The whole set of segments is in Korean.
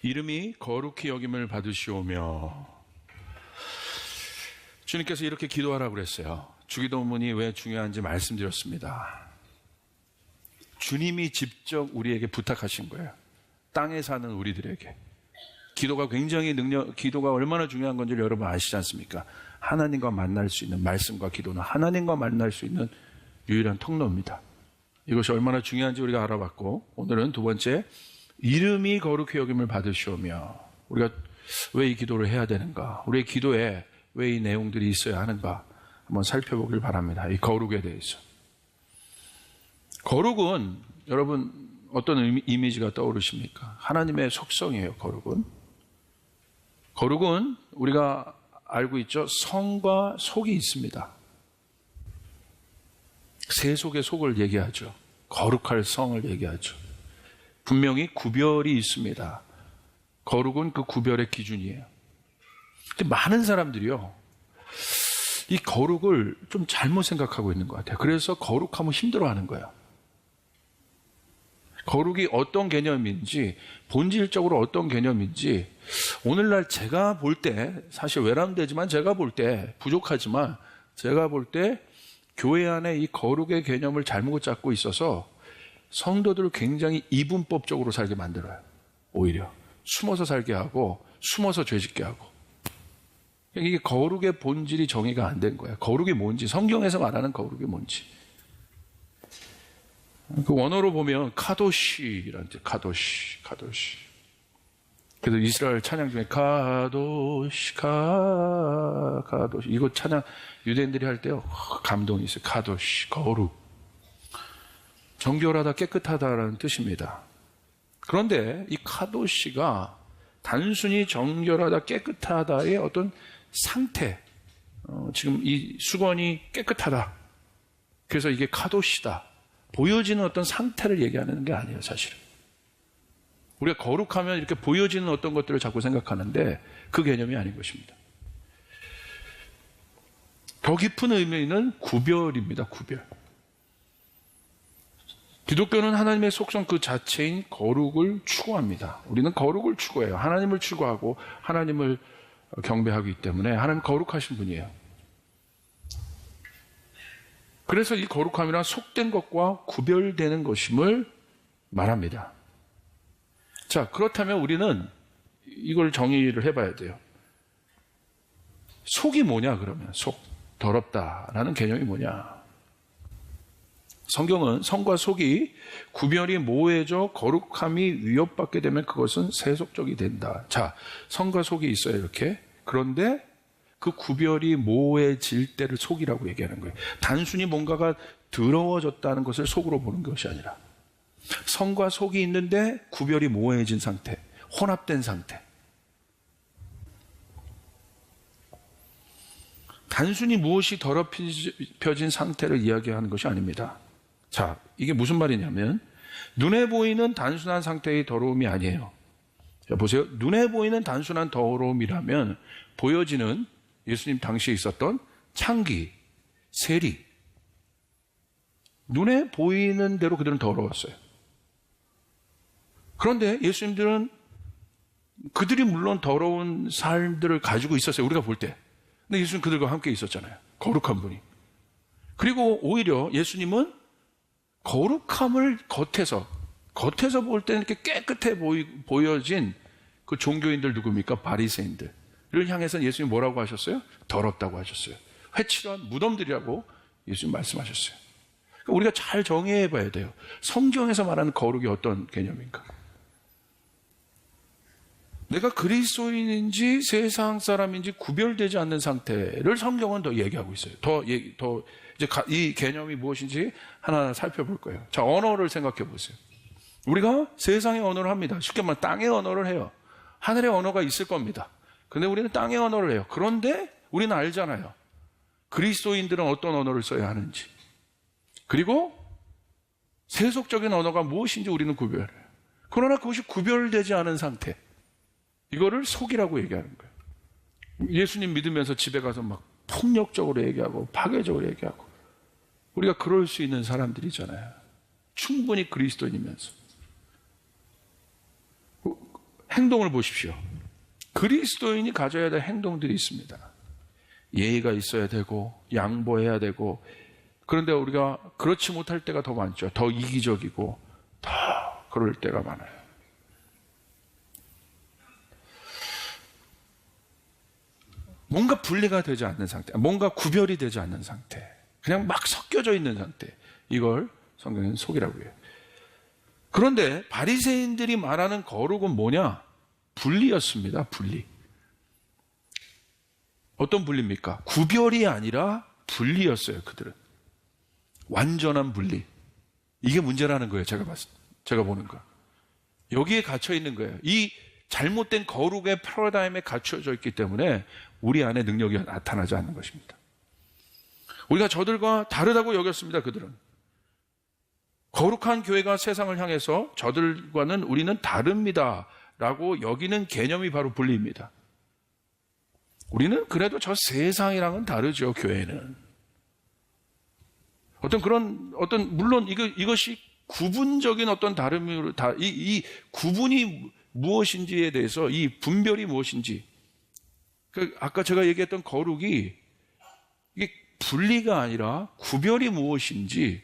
이름이 거룩히 여김을 받으시오며. 주님께서 이렇게 기도하라고 그랬어요. 주기도문이 왜 중요한지 말씀드렸습니다. 주님이 직접 우리에게 부탁하신 거예요. 땅에 사는 우리들에게. 기도가 기도가 얼마나 중요한 건지 여러분 아시지 않습니까? 하나님과 만날 수 있는 말씀과 기도는 하나님과 만날 수 있는 유일한 통로입니다. 이것이 얼마나 중요한지 우리가 알아봤고, 오늘은 두 번째, 이름이 거룩히 여김을 받으시오며. 우리가 왜 이 기도를 해야 되는가? 우리의 기도에 왜 이 내용들이 있어야 하는가? 한번 살펴보길 바랍니다. 이 거룩에 대해서. 거룩은 여러분 어떤 이미지가 떠오르십니까? 하나님의 속성이에요. 거룩은 우리가 알고 있죠. 성과 속이 있습니다. 세속의 속을 얘기하죠. 거룩할 성을 얘기하죠. 분명히 구별이 있습니다. 거룩은 그 구별의 기준이에요. 근데 많은 사람들이요, 이 거룩을 좀 잘못 생각하고 있는 것 같아요. 그래서 거룩하면 힘들어하는 거예요. 거룩이 어떤 개념인지, 본질적으로 어떤 개념인지, 오늘날 제가 볼 때, 사실 외람되지만 제가 볼 때, 부족하지만 제가 볼 때 교회 안에 이 거룩의 개념을 잘못 잡고 있어서 성도들을 굉장히 이분법적으로 살게 만들어요. 오히려 숨어서 살게 하고 숨어서 죄짓게 하고. 이게 거룩의 본질이 정의가 안 된 거예요. 거룩이 뭔지, 성경에서 말하는 거룩이 뭔지. 그 원어로 보면 카도시라는 뜻, 카도시. 그래서 이스라엘 찬양 중에 카도시 이거 찬양 유대인들이 할 때요, 감동이 있어요. 카도시, 거룩. 정결하다, 깨끗하다라는 뜻입니다. 그런데 이 카도시가 단순히 정결하다, 깨끗하다의 어떤 상태, 지금 이 수건이 깨끗하다, 그래서 이게 카도시다, 보여지는 어떤 상태를 얘기하는 게 아니에요. 사실은 우리가 거룩하면 이렇게 보여지는 어떤 것들을 자꾸 생각하는데 그 개념이 아닌 것입니다. 더 깊은 의미는 구별입니다. 구별. 기독교는 하나님의 속성 그 자체인 거룩을 추구합니다. 우리는 거룩을 추구해요. 하나님을 추구하고 하나님을 경배하기 때문에 하나님 거룩하신 분이에요. 그래서 이 거룩함이란 속된 것과 구별되는 것임을 말합니다. 자, 그렇다면 우리는 이걸 정의를 해봐야 돼요. 속이 뭐냐 그러면? 속, 더럽다라는 개념이 뭐냐? 성경은 성과 속이 구별이 모호해져 거룩함이 위협받게 되면 그것은 세속적이 된다. 자, 성과 속이 있어요, 이렇게. 그런데 그 구별이 모호해질 때를 속이라고 얘기하는 거예요. 단순히 뭔가가 더러워졌다는 것을 속으로 보는 것이 아니라 성과 속이 있는데 구별이 모호해진 상태, 혼합된 상태. 단순히 무엇이 더럽혀진 상태를 이야기하는 것이 아닙니다. 자, 이게 무슨 말이냐면 눈에 보이는 단순한 상태의 더러움이 아니에요. 자, 보세요. 눈에 보이는 단순한 더러움이라면 보여지는 예수님 당시에 있었던 창기, 세리, 눈에 보이는 대로 그들은 더러웠어요. 그런데 예수님들은 그들이 물론 더러운 삶들을 가지고 있었어요. 우리가 볼 때. 근데 예수님 그들과 함께 있었잖아요. 거룩한 분이. 그리고 오히려 예수님은 거룩함을 겉에서 볼 때는 이렇게 깨끗해 보여진 그 종교인들 누굽니까? 바리새인들을 향해서 예수님 뭐라고 하셨어요? 더럽다고 하셨어요. 회칠한 무덤들이라고 예수님 말씀하셨어요. 그러니까 우리가 잘 정의해 봐야 돼요. 성경에서 말하는 거룩이 어떤 개념인가? 내가 그리스도인인지 세상 사람인지 구별되지 않는 상태를 성경은 더 얘기하고 있어요. 이제 이 개념이 무엇인지 하나하나 살펴볼 거예요. 자, 언어를 생각해 보세요. 우리가 세상의 언어를 합니다. 쉽게 말하면 땅의 언어를 해요. 하늘의 언어가 있을 겁니다. 근데 우리는 땅의 언어를 해요. 그런데 우리는 알잖아요. 그리스도인들은 어떤 언어를 써야 하는지. 그리고 세속적인 언어가 무엇인지 우리는 구별해요. 그러나 그것이 구별되지 않은 상태. 이거를 속이라고 얘기하는 거예요. 예수님 믿으면서 집에 가서 막 폭력적으로 얘기하고 파괴적으로 얘기하고 우리가 그럴 수 있는 사람들이잖아요. 충분히 그리스도인이면서 행동을 보십시오. 그리스도인이 가져야 될 행동들이 있습니다. 예의가 있어야 되고 양보해야 되고, 그런데 우리가 그렇지 못할 때가 더 많죠. 더 이기적이고 더 그럴 때가 많아요. 뭔가 분리가 되지 않는 상태, 뭔가 구별이 되지 않는 상태, 그냥 막 섞여져 있는 상태, 이걸 성경은 속이라고 해요. 그런데 바리새인들이 말하는 거룩은 뭐냐? 분리였습니다. 분리. 어떤 분리입니까? 구별이 아니라 분리였어요. 그들은 완전한 분리. 이게 문제라는 거예요. 제가 보는 거. 여기에 갇혀 있는 거예요. 이 잘못된 거룩의 패러다임에 갇혀져 있기 때문에 우리 안에 능력이 나타나지 않는 것입니다. 우리가 저들과 다르다고 여겼습니다. 그들은 거룩한 교회가 세상을 향해서 저들과는 우리는 다릅니다 라고 여기는 개념이 바로 분리입니다. 우리는 그래도 저 세상이랑은 다르죠. 교회는 물론 이것이 구분적인 어떤 다름으로 이 구분이 무엇인지에 대해서, 이 분별이 무엇인지, 아까 제가 얘기했던 거룩이 이게 분리가 아니라 구별이 무엇인지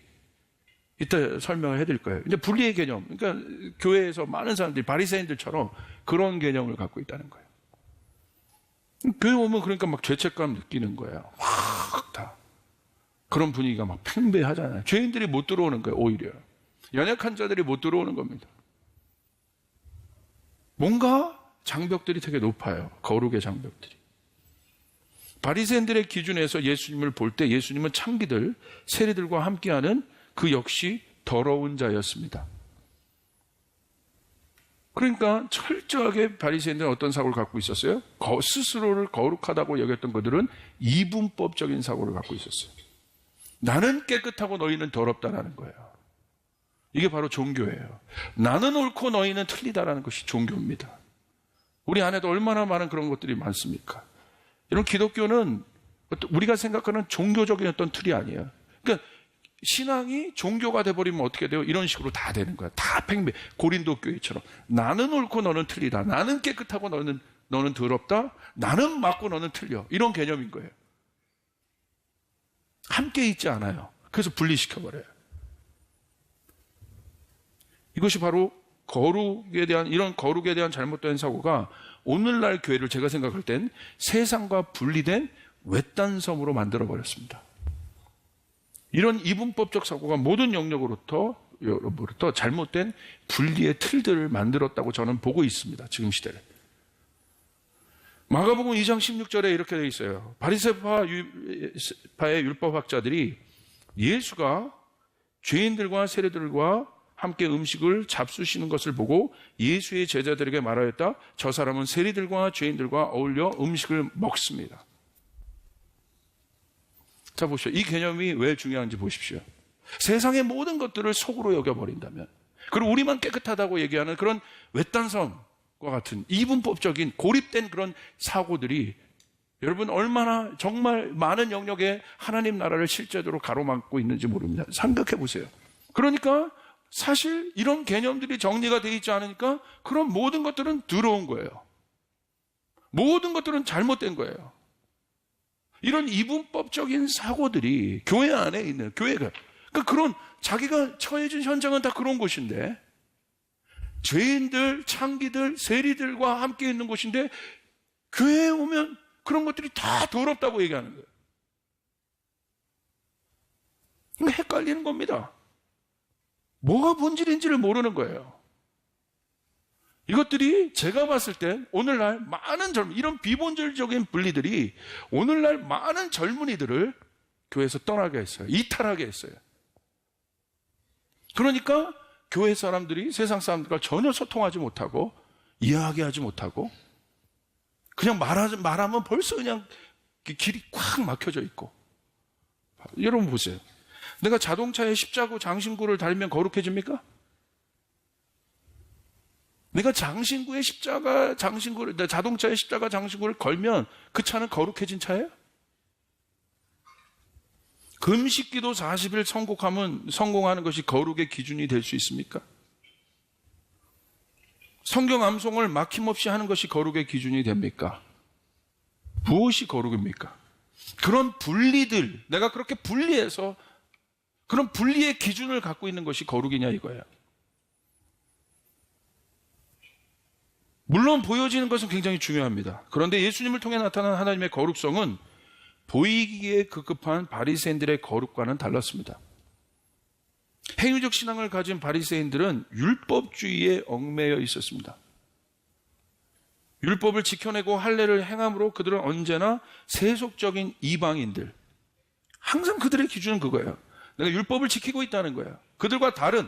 이따 설명을 해드릴 거예요. 이제 분리의 개념, 그러니까 교회에서 많은 사람들이 바리새인들처럼 그런 개념을 갖고 있다는 거예요. 교회 오면 그러니까 막 죄책감 느끼는 거예요. 확 다 그런 분위기가 막 팽배하잖아요. 죄인들이 못 들어오는 거예요. 오히려 연약한 자들이 못 들어오는 겁니다. 뭔가 장벽들이 되게 높아요. 거룩의 장벽들이. 바리새인들의 기준에서 예수님을 볼 때 예수님은 창기들, 세리들과 함께하는 그 역시 더러운 자였습니다. 그러니까 철저하게 바리새인들은 어떤 사고를 갖고 있었어요? 스스로를 거룩하다고 여겼던 그들은 이분법적인 사고를 갖고 있었어요. 나는 깨끗하고 너희는 더럽다라는 거예요. 이게 바로 종교예요. 나는 옳고 너희는 틀리다라는 것이 종교입니다. 우리 안에도 얼마나 많은 그런 것들이 많습니까? 이런 기독교는 우리가 생각하는 종교적인 어떤 틀이 아니에요. 그러니까 신앙이 종교가 돼버리면 어떻게 돼요? 이런 식으로 다 되는 거야. 다 팽배. 고린도 교회처럼 나는 옳고 너는 틀리다. 나는 깨끗하고 너는 더럽다. 나는 맞고 너는 틀려. 이런 개념인 거예요. 함께 있지 않아요. 그래서 분리시켜버려요. 이것이 바로 이런 거룩에 대한 잘못된 사고가 오늘날 교회를 제가 생각할 땐 세상과 분리된 외딴섬으로 만들어버렸습니다. 이런 이분법적 사고가 모든 영역으로부터 잘못된 분리의 틀들을 만들었다고 저는 보고 있습니다. 지금 시대를. 마가복음 2장 16절에 이렇게 되어 있어요. 바리새파의 율법학자들이 예수가 죄인들과 세리들과 함께 음식을 잡수시는 것을 보고 예수의 제자들에게 말하였다. 저 사람은 세리들과 죄인들과 어울려 음식을 먹습니다. 자, 보십시오. 이 개념이 왜 중요한지 보십시오. 세상의 모든 것들을 속으로 여겨버린다면, 그리고 우리만 깨끗하다고 얘기하는 그런 외딴섬과 같은 이분법적인 고립된 그런 사고들이 여러분 얼마나 정말 많은 영역에 하나님 나라를 실제적으로 가로막고 있는지 모릅니다. 생각해 보세요. 그러니까 사실 이런 개념들이 정리가 되어 있지 않으니까 그런 모든 것들은 더러운 거예요. 모든 것들은 잘못된 거예요. 이런 이분법적인 사고들이 교회 안에 있는, 교회가, 그러니까 그런 자기가 처해진 현장은 다 그런 곳인데, 죄인들, 창기들, 세리들과 함께 있는 곳인데 교회에 오면 그런 것들이 다 더럽다고 얘기하는 거예요. 그러니까 헷갈리는 겁니다. 뭐가 본질인지를 모르는 거예요. 이것들이 제가 봤을 때 오늘날 많은 이런 비본질적인 분리들이 오늘날 많은 젊은이들을 교회에서 떠나게 했어요. 이탈하게 했어요. 그러니까 교회 사람들이 세상 사람들과 전혀 소통하지 못하고 이야기하지 못하고 그냥 말하면 벌써 그냥 길이 꽉 막혀져 있고. 여러분 보세요. 내가 자동차에 십자구 장신구를 달면 거룩해집니까? 내가 자동차에 십자가 장신구를 걸면 그 차는 거룩해진 차예요? 금식기도 40일 성공하는 것이 거룩의 기준이 될 수 있습니까? 성경 암송을 막힘없이 하는 것이 거룩의 기준이 됩니까? 무엇이 거룩입니까? 그런 분리들, 내가 그렇게 분리해서 그런 분리의 기준을 갖고 있는 것이 거룩이냐 이거예요. 물론 보여지는 것은 굉장히 중요합니다. 그런데 예수님을 통해 나타난 하나님의 거룩성은 보이기에 급급한 바리새인들의 거룩과는 달랐습니다. 행위적 신앙을 가진 바리새인들은 율법주의에 얽매여 있었습니다. 율법을 지켜내고 할례를 행함으로 그들은 언제나 세속적인 이방인들, 항상 그들의 기준은 그거예요. 내가 율법을 지키고 있다는 거예요. 그들과 다른,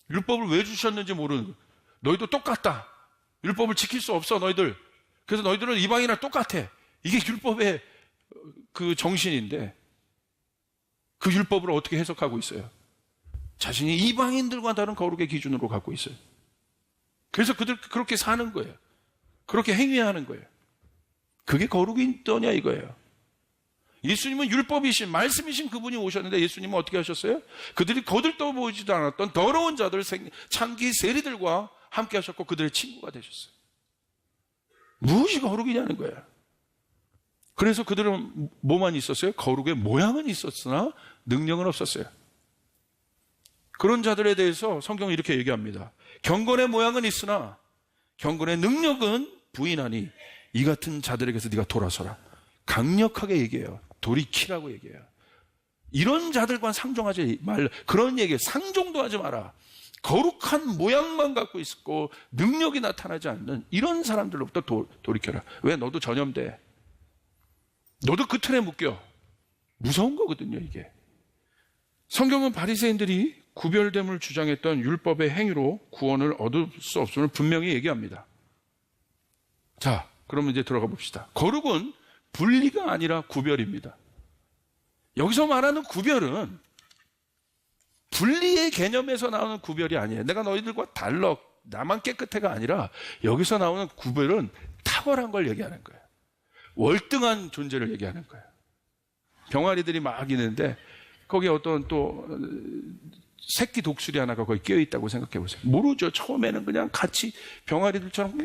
율법을 왜 주셨는지 모르는 거예요. 너희도 똑같다. 율법을 지킬 수 없어 너희들. 그래서 너희들은 이방인이랑 똑같아. 이게 율법의 그 정신인데 그 율법을 어떻게 해석하고 있어요? 자신이 이방인들과 다른 거룩의 기준으로 갖고 있어요. 그래서 그들 그렇게 사는 거예요. 그렇게 행위하는 거예요. 그게 거룩이 있더냐 이거예요. 예수님은 율법이신 말씀이신 그분이 오셨는데 예수님은 어떻게 하셨어요? 그들이 거들떠 보이지도 않았던 더러운 자들, 창기 세리들과 함께 하셨고 그들의 친구가 되셨어요. 무엇이 거룩이냐는 거예요. 그래서 그들은 뭐만 있었어요? 거룩의 모양은 있었으나 능력은 없었어요. 그런 자들에 대해서 성경은 이렇게 얘기합니다. 경건의 모양은 있으나 경건의 능력은 부인하니 이 같은 자들에게서 네가 돌아서라. 강력하게 얘기해요. 돌이키라고 얘기해요. 이런 자들과 상종하지 말라. 그런 얘기에 상종도 하지 마라. 거룩한 모양만 갖고 있고 능력이 나타나지 않는 이런 사람들로부터 돌이켜라. 왜? 너도 전염돼. 너도 그 틀에 묶여. 무서운 거거든요, 이게. 성경은 바리새인들이 구별됨을 주장했던 율법의 행위로 구원을 얻을 수 없음을 분명히 얘기합니다. 자, 그러면 이제 들어가 봅시다. 거룩은 분리가 아니라 구별입니다. 여기서 말하는 구별은 분리의 개념에서 나오는 구별이 아니에요. 내가 너희들과 달라, 나만 깨끗해가 아니라 여기서 나오는 구별은 탁월한 걸 얘기하는 거예요. 월등한 존재를 얘기하는 거예요. 병아리들이 막 있는데 거기에 어떤 또 새끼 독수리 하나가 거기 끼어있다고 생각해 보세요. 모르죠. 처음에는 그냥 같이 병아리들처럼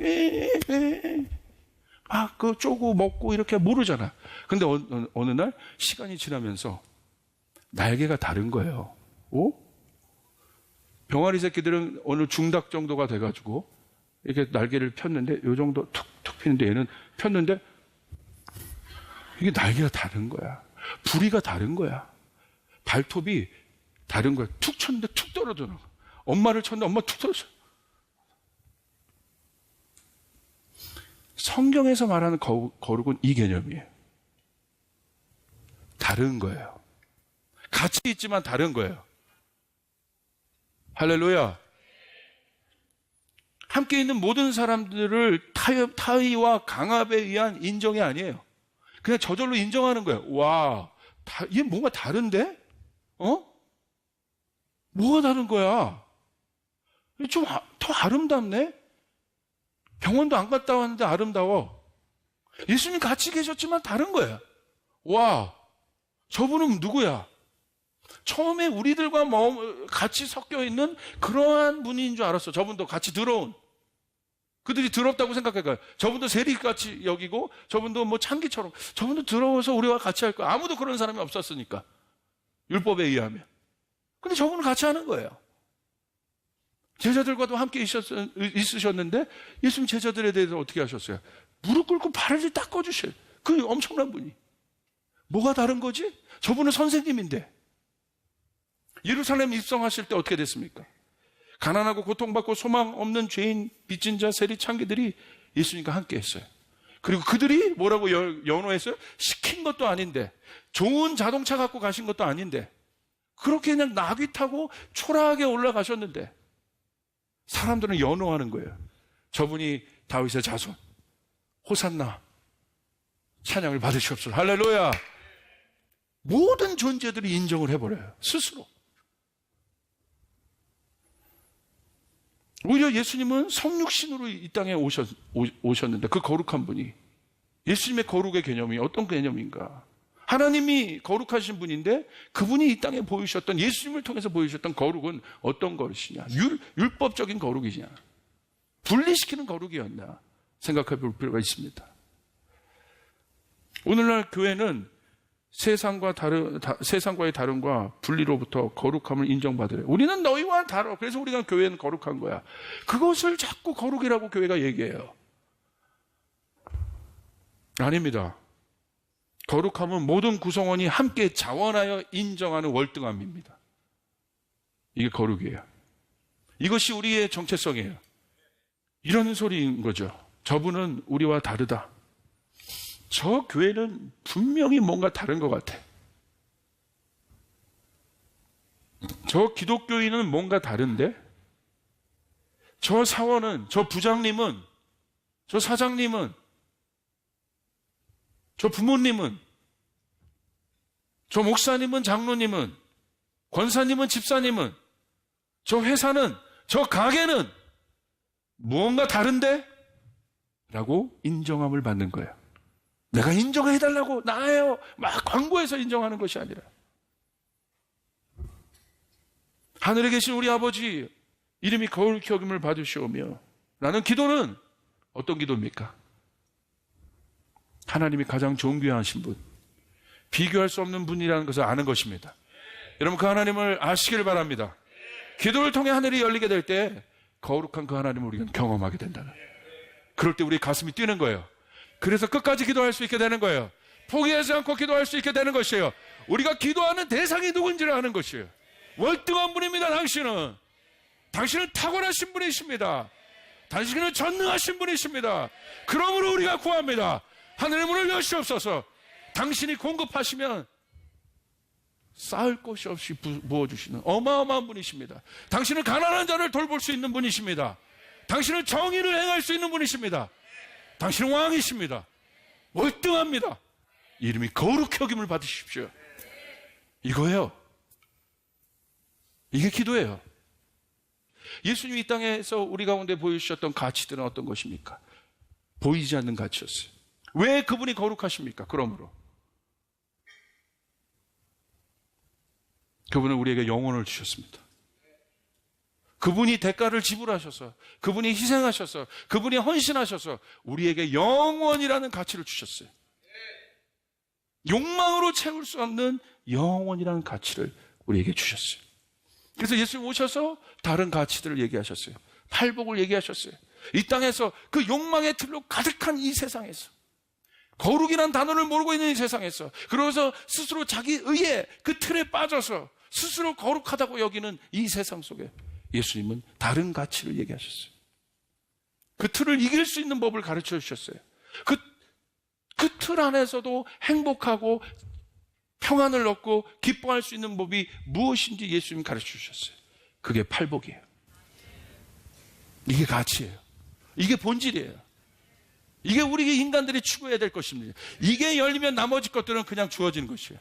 막 그 쪼고 먹고 이렇게 모르잖아. 근데 어느 날 시간이 지나면서 날개가 다른 거예요. 오? 병아리 새끼들은 어느 중닭 정도가 돼가지고 이렇게 날개를 폈는데 요 정도 툭툭 피는데 얘는 폈는데 이게 날개가 다른 거야. 부리가 다른 거야. 발톱이 다른 거야. 툭 쳤는데 툭 떨어져. 엄마를 쳤는데 엄마 툭 떨어져. 성경에서 말하는 거룩은 이 개념이에요. 다른 거예요. 같이 있지만 다른 거예요. 할렐루야. 함께 있는 모든 사람들을 타의와 강압에 의한 인정이 아니에요. 그냥 저절로 인정하는 거예요. 와, 얘 뭔가 다른데? 뭐가 다른 거야? 좀 더 아름답네? 병원도 안 갔다 왔는데 아름다워. 예수님 같이 계셨지만 다른 거예요. 와, 저분은 누구야? 처음에 우리들과 같이 섞여 있는 그러한 분인 줄 알았어. 저분도 같이 들어온. 그들이 더럽다고 생각할까요? 저분도 세리같이 여기고 저분도 뭐 참기처럼 저분도 더러워서 우리와 같이 할 거야. 아무도 그런 사람이 없었으니까. 율법에 의하면. 근데 저분은 같이 하는 거예요. 제자들과도 함께 있으셨는데 예수님 제자들에 대해서 어떻게 하셨어요? 무릎 꿇고 발을 닦아주셔요. 그 엄청난 분이. 뭐가 다른 거지? 저분은 선생님인데. 예루살렘 입성하실 때 어떻게 됐습니까? 가난하고 고통받고 소망 없는 죄인, 빚진 자, 세리, 창기들이 예수님과 함께 했어요. 그리고 그들이 뭐라고 연호했어요? 시킨 것도 아닌데, 좋은 자동차 갖고 가신 것도 아닌데, 그렇게 그냥 나귀 타고 초라하게 올라가셨는데, 사람들은 연호하는 거예요. 저분이 다윗의 자손, 호산나, 찬양을 받으시옵소서. 할렐루야. 모든 존재들이 인정을 해버려요. 스스로. 오히려 예수님은 성육신으로 이 땅에 오셨는데 그 거룩한 분이 예수님의 거룩의 개념이 어떤 개념인가? 하나님이 거룩하신 분인데 그분이 이 땅에 보이셨던, 예수님을 통해서 보이셨던 거룩은 어떤 거룩이냐? 율법적인 거룩이냐? 분리시키는 거룩이었나? 생각해 볼 필요가 있습니다. 오늘날 교회는 세상과의 다름과 분리로부터 거룩함을 인정받으래. 우리는 너희와 다르. 그래서 우리가 교회는 거룩한 거야. 그것을 자꾸 거룩이라고 교회가 얘기해요. 아닙니다. 거룩함은 모든 구성원이 함께 자원하여 인정하는 월등함입니다. 이게 거룩이에요. 이것이 우리의 정체성이에요. 이런 소리인 거죠. 저분은 우리와 다르다. 저 교회는 분명히 뭔가 다른 것 같아. 저 기독교인은 뭔가 다른데? 저 사원은, 저 부장님은, 저 사장님은, 저 부모님은, 저 목사님은, 장로님은, 권사님은, 집사님은, 저 회사는, 저 가게는 무언가 다른데? 라고 인정함을 받는 거예요. 내가 인정해달라고 나예요 막 광고해서 인정하는 것이 아니라, 하늘에 계신 우리 아버지 이름이 거룩히 여김을 받으시오며, 라는 기도는 어떤 기도입니까? 하나님이 가장 존귀하신 분, 비교할 수 없는 분이라는 것을 아는 것입니다. 여러분, 그 하나님을 아시길 바랍니다. 기도를 통해 하늘이 열리게 될 때 거룩한 그 하나님을 우리가 경험하게 된다는, 그럴 때 우리 가슴이 뛰는 거예요. 그래서 끝까지 기도할 수 있게 되는 거예요. 포기하지 않고 기도할 수 있게 되는 것이에요. 우리가 기도하는 대상이 누군지를 아는 것이에요. 월등한 분입니다. 당신은 탁월하신 분이십니다. 당신은 전능하신 분이십니다. 그러므로 우리가 구합니다. 하늘의 문을 여시옵소서. 당신이 공급하시면 쌓을 곳이 없이 부어주시는 어마어마한 분이십니다. 당신은 가난한 자를 돌볼 수 있는 분이십니다. 당신은 정의를 행할 수 있는 분이십니다. 당신은 왕이십니다. 월등합니다. 이름이 거룩히 여김을 받으십시오. 이거예요. 이게 기도예요. 예수님이 이 땅에서 우리 가운데 보여주셨던 가치들은 어떤 것입니까? 보이지 않는 가치였어요. 왜 그분이 거룩하십니까? 그러므로 그분은 우리에게 영혼을 주셨습니다. 그분이 대가를 지불하셔서, 그분이 희생하셔서, 그분이 헌신하셔서 우리에게 영원이라는 가치를 주셨어요. 욕망으로 채울 수 없는 영원이라는 가치를 우리에게 주셨어요. 그래서 예수님 오셔서 다른 가치들을 얘기하셨어요. 팔복을 얘기하셨어요. 이 땅에서 그 욕망의 틀로 가득한 이 세상에서, 거룩이란 단어를 모르고 있는 이 세상에서, 그러면서 스스로 자기 의에 그 틀에 빠져서 스스로 거룩하다고 여기는 이 세상 속에 예수님은 다른 가치를 얘기하셨어요. 그 틀을 이길 수 있는 법을 가르쳐 주셨어요. 그 틀 안에서도 행복하고 평안을 얻고 기뻐할 수 있는 법이 무엇인지 예수님이 가르쳐 주셨어요. 그게 팔복이에요. 이게 가치예요. 이게 본질이에요. 이게 우리 인간들이 추구해야 될 것입니다. 이게 열리면 나머지 것들은 그냥 주어지는 것이에요.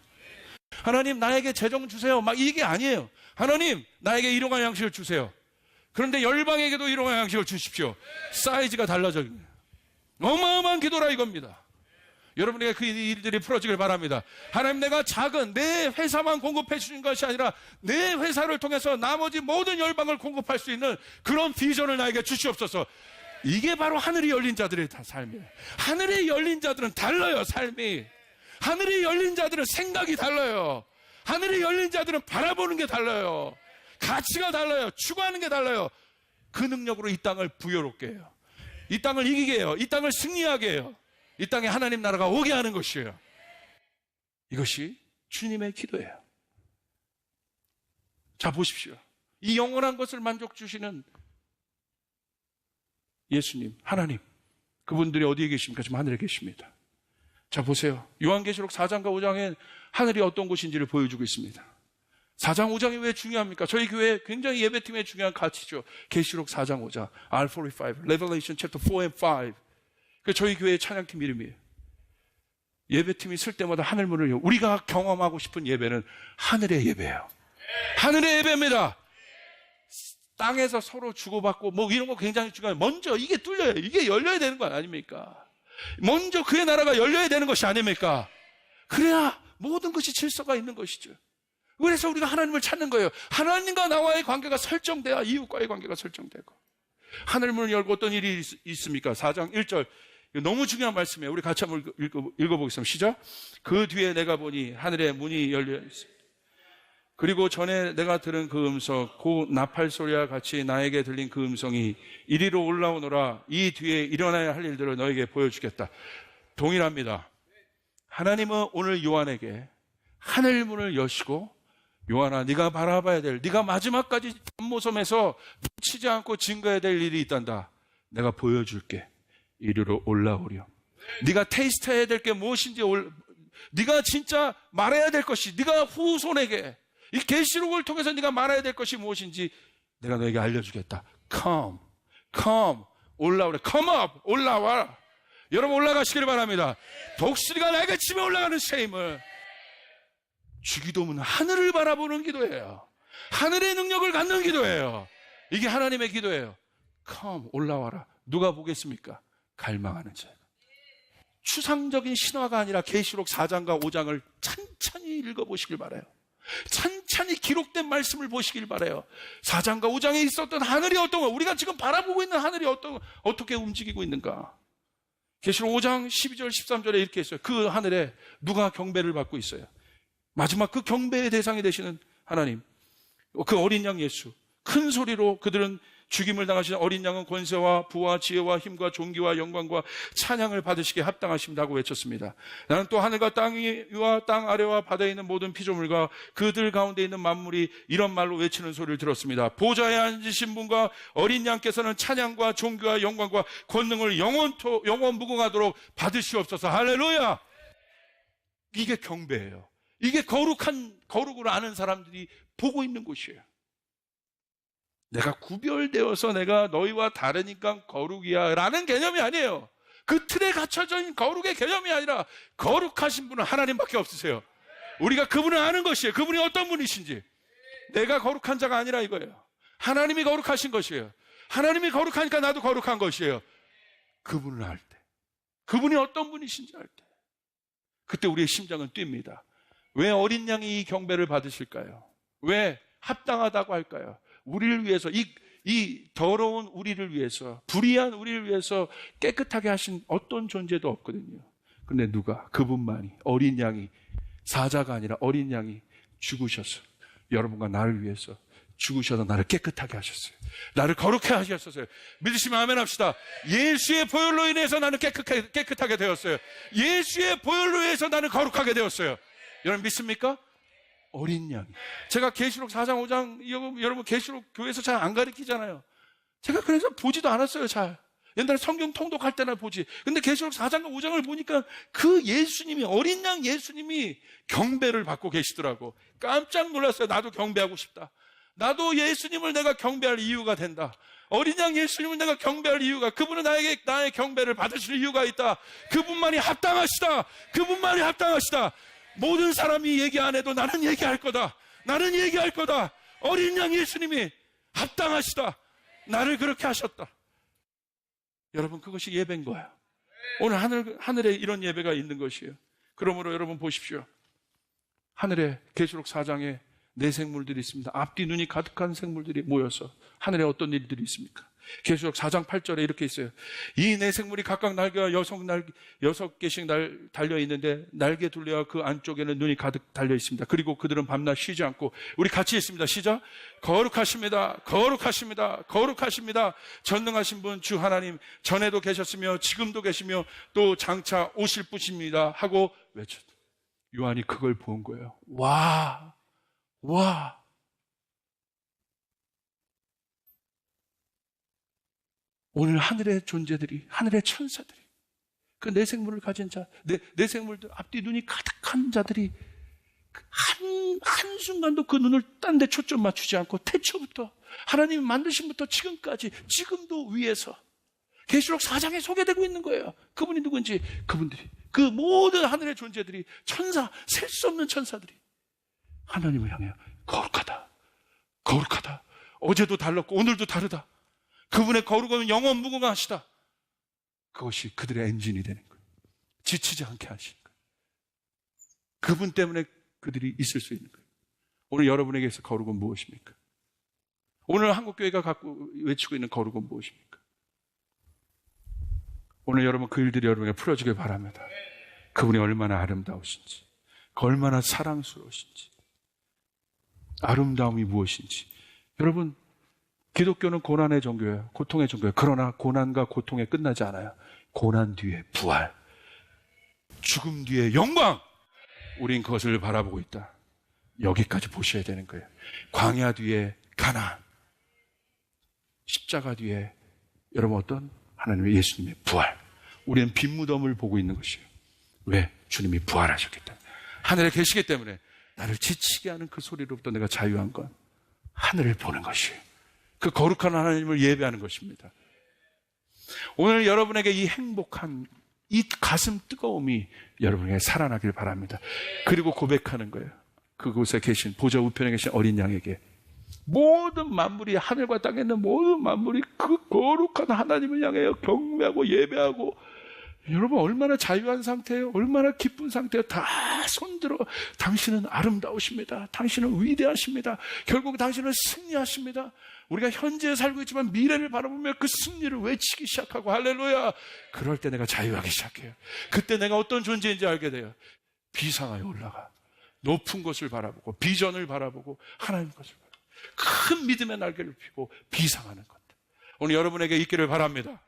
하나님, 나에게 재정 주세요, 막 이게 아니에요. 하나님, 나에게 일용할 양식을 주세요. 그런데 열방에게도 일용할 양식을 주십시오. 사이즈가 달라져. 어마어마한 기도라 이겁니다. 여러분에게 그 일들이 풀어지길 바랍니다. 하나님, 내가 작은 내 회사만 공급해 주신 것이 아니라 내 회사를 통해서 나머지 모든 열방을 공급할 수 있는 그런 비전을 나에게 주시옵소서. 이게 바로 하늘이 열린 자들의 삶이에요. 하늘이 열린 자들은 달라요, 삶이. 하늘이 열린 자들은 생각이 달라요. 하늘이 열린 자들은 바라보는 게 달라요. 가치가 달라요. 추구하는 게 달라요. 그 능력으로 이 땅을 부여롭게 해요. 이 땅을 이기게 해요. 이 땅을 승리하게 해요. 이 땅에 하나님 나라가 오게 하는 것이에요. 이것이 주님의 기도예요. 자, 보십시오. 이 영원한 것을 만족 주시는 예수님, 하나님, 그분들이 어디에 계십니까? 지금 하늘에 계십니다. 자, 보세요. 요한계시록 4장과 5장에 하늘이 어떤 곳인지를 보여주고 있습니다. 4장, 5장이 왜 중요합니까? 저희 교회 굉장히 예배팀의 중요한 가치죠. 계시록 4장, 5장, R45, Revelation chapter 4 and 5. 그 저희 교회의 찬양팀 이름이에요. 예배팀이 쓸 때마다 하늘문을 열고, 우리가 경험하고 싶은 예배는 하늘의 예배예요. 하늘의 예배입니다. 땅에서 서로 주고받고 뭐 이런 거 굉장히 중요해요. 먼저 이게 뚫려요. 이게 열려야 되는 거 아닙니까? 먼저 그의 나라가 열려야 되는 것이 아닙니까? 그래야 모든 것이 질서가 있는 것이죠. 그래서 우리가 하나님을 찾는 거예요. 하나님과 나와의 관계가 설정돼야 이웃과의 관계가 설정되고. 하늘문을 열고 어떤 일이 있습니까? 4장 1절. 너무 중요한 말씀이에요. 우리 같이 한번 읽어보겠습니다. 시작. 그 뒤에 내가 보니 하늘의 문이 열려 있습니다. 그리고 전에 내가 들은 그 음성, 곧 나팔 소리와 같이 나에게 들린 그 음성이 이리로 올라오노라. 이 뒤에 일어나야 할 일들을 너에게 보여주겠다. 동일합니다. 하나님은 오늘 요한에게 하늘문을 여시고, 요한아, 네가 바라봐야 될, 네가 마지막까지 참모섬에서 놓치지 않고 증거해야 될 일이 있단다. 내가 보여줄게. 이리로 올라오렴. 네가 테이스트해야 될 게 무엇인지, 네가 진짜 말해야 될 것이, 네가 후손에게 이 계시록을 통해서 네가 말해야 될 것이 무엇인지 내가 너에게 알려주겠다. Come, 올라오래. Come up, 올라와. 여러분 올라가시기를 바랍니다. 독수리가 날개 치며 올라가는 셈을. 주기도문은 하늘을 바라보는 기도예요. 하늘의 능력을 갖는 기도예요. 이게 하나님의 기도예요. Come, 올라와라. 누가 보겠습니까? 갈망하는 자. 추상적인 신화가 아니라 계시록 4장과 5장을 찬찬히 읽어보시길 바라요. 찬찬히 기록된 말씀을 보시길 바라요. 4장과 5장에 있었던 하늘이 어떤 거, 우리가 지금 바라보고 있는 하늘이 어떻게 움직이고 있는가. 계시록 5장 12절 13절에 이렇게 했어요. 그 하늘에 누가 경배를 받고 있어요. 마지막 그 경배의 대상이 되시는 하나님, 그 어린 양 예수. 큰 소리로 그들은 죽임을 당하신 어린 양은 권세와 부와 지혜와 힘과 존귀와 영광과 찬양을 받으시기에 합당하십니다 하고 외쳤습니다. 나는 또 하늘과 땅 위와 땅 아래와 바다에 있는 모든 피조물과 그들 가운데 있는 만물이 이런 말로 외치는 소리를 들었습니다. 보좌에 앉으신 분과 어린 양께서는 찬양과 존귀와 영광과 권능을 영원 무궁하도록 받으시옵소서. 할렐루야. 이게 경배예요. 이게 거룩을 아는 사람들이 보고 있는 곳이에요. 내가 구별되어서 내가 너희와 다르니까 거룩이야 라는 개념이 아니에요. 그 틀에 갇혀져 있는 거룩의 개념이 아니라, 거룩하신 분은 하나님밖에 없으세요. 우리가 그분을 아는 것이에요. 그분이 어떤 분이신지. 내가 거룩한 자가 아니라 이거예요. 하나님이 거룩하신 것이에요. 하나님이 거룩하니까 나도 거룩한 것이에요. 그분을 알 때, 그분이 어떤 분이신지 알 때, 그때 우리의 심장은 뜁니다. 왜 어린 양이 이 경배를 받으실까요? 왜 합당하다고 할까요? 우리를 위해서, 이 더러운 우리를 위해서, 불의한 우리를 위해서 깨끗하게 하신 어떤 존재도 없거든요. 근데 누가? 그분만이, 어린 양이, 사자가 아니라 어린 양이 죽으셔서 여러분과 나를 위해서 죽으셔서 나를 깨끗하게 하셨어요. 나를 거룩하게 하셨어요. 믿으시면 아멘 합시다. 예수의 보혈로 인해서 나는 깨끗하게 되었어요. 예수의 보혈로 인해서 나는 거룩하게 되었어요. 여러분 믿습니까? 어린 양. 제가 계시록 4장 5장 여러분 계시록 교회에서 잘 안 가르치잖아요. 제가 그래서 보지도 않았어요. 잘. 옛날에 성경 통독할 때나 보지. 근데 계시록 4장과 5장을 보니까 그 예수님이, 어린 양 예수님이 경배를 받고 계시더라고. 깜짝 놀랐어요. 나도 경배하고 싶다. 나도 예수님을 내가 경배할 이유가 된다. 어린 양 예수님을 내가 경배할 이유가, 그분은 나의 경배를 받으실 이유가 있다. 그분만이 합당하시다. 그분만이 합당하시다. 모든 사람이 얘기 안 해도 나는 얘기할 거다. 나는 얘기할 거다. 어린 양 예수님이 합당하시다. 나를 그렇게 하셨다. 여러분, 그것이 예배인 거예요. 오늘 하늘에 이런 예배가 있는 것이에요. 그러므로 여러분 보십시오. 하늘에 계시록 4장에 네 생물들이 있습니다. 앞뒤 눈이 가득한 생물들이 모여서 하늘에 어떤 일들이 있습니까? 계시록 4장 8절에 이렇게 있어요. 이 네 생물이 각각 날개와 6개씩 달려 있는데 날개 둘레와 그 안쪽에는 눈이 가득 달려 있습니다. 그리고 그들은 밤낮 쉬지 않고, 우리 같이 있습니다. 시작. 거룩하십니다. 거룩하십니다. 거룩하십니다. 전능하신 분 주 하나님, 전에도 계셨으며 지금도 계시며 또 장차 오실 분입니다 하고 외쳤다. 요한이 그걸 본 거예요. 와. 오늘 하늘의 존재들이, 하늘의 천사들이, 그 네 생물을 가진 자, 네 생물들, 앞뒤 눈이 가득한 자들이 한순간도 그 눈을 딴 데 초점 맞추지 않고 태초부터, 하나님이 만드신부터 지금까지, 지금도 위에서 계시록 4장에 소개되고 있는 거예요. 그분이 누군지, 그분들이, 그 모든 하늘의 존재들이, 천사, 셀 수 없는 천사들이 하나님을 향해 거룩하다. 거룩하다. 어제도 달랐고 오늘도 다르다. 그분의 거룩은 영원 무궁하시다. 그것이 그들의 엔진이 되는 거예요. 지치지 않게 하시는 거예요. 그분 때문에 그들이 있을 수 있는 거예요. 오늘 여러분에게서 거룩은 무엇입니까? 오늘 한국교회가 갖고 외치고 있는 거룩은 무엇입니까? 오늘 여러분 그 일들이 여러분에게 풀어주길 바랍니다. 그분이 얼마나 아름다우신지, 얼마나 사랑스러우신지, 아름다움이 무엇인지. 여러분, 기독교는 고난의 종교예요. 고통의 종교예요. 그러나 고난과 고통에 끝나지 않아요. 고난 뒤에 부활, 죽음 뒤에 영광. 우린 그것을 바라보고 있다. 여기까지 보셔야 되는 거예요. 광야 뒤에 가나안, 십자가 뒤에 여러분 어떤 하나님의 예수님의 부활. 우리는 빈 무덤을 보고 있는 것이에요. 왜? 주님이 부활하셨기 때문에. 하늘에 계시기 때문에 나를 지치게 하는 그 소리로부터 내가 자유한 건 하늘을 보는 것이에요. 그 거룩한 하나님을 예배하는 것입니다. 오늘 여러분에게 이 행복한, 이 가슴 뜨거움이 여러분에게 살아나길 바랍니다. 그리고 고백하는 거예요. 그곳에 계신, 보좌 우편에 계신 어린 양에게 모든 만물이, 하늘과 땅에 있는 모든 만물이 그 거룩한 하나님을 향해 경배하고 예배하고, 여러분 얼마나 자유한 상태예요? 얼마나 기쁜 상태예요? 다 손들어 당신은 아름다우십니다. 당신은 위대하십니다. 결국 당신은 승리하십니다. 우리가 현재에 살고 있지만 미래를 바라보며 그 승리를 외치기 시작하고, 할렐루야. 그럴 때 내가 자유하기 시작해요. 그때 내가 어떤 존재인지 알게 돼요. 비상하에 올라가 높은 곳을 바라보고, 비전을 바라보고, 하나님 것을 바라보고, 큰 믿음의 날개를 펴고 비상하는 것. 오늘 여러분에게 있기를 바랍니다.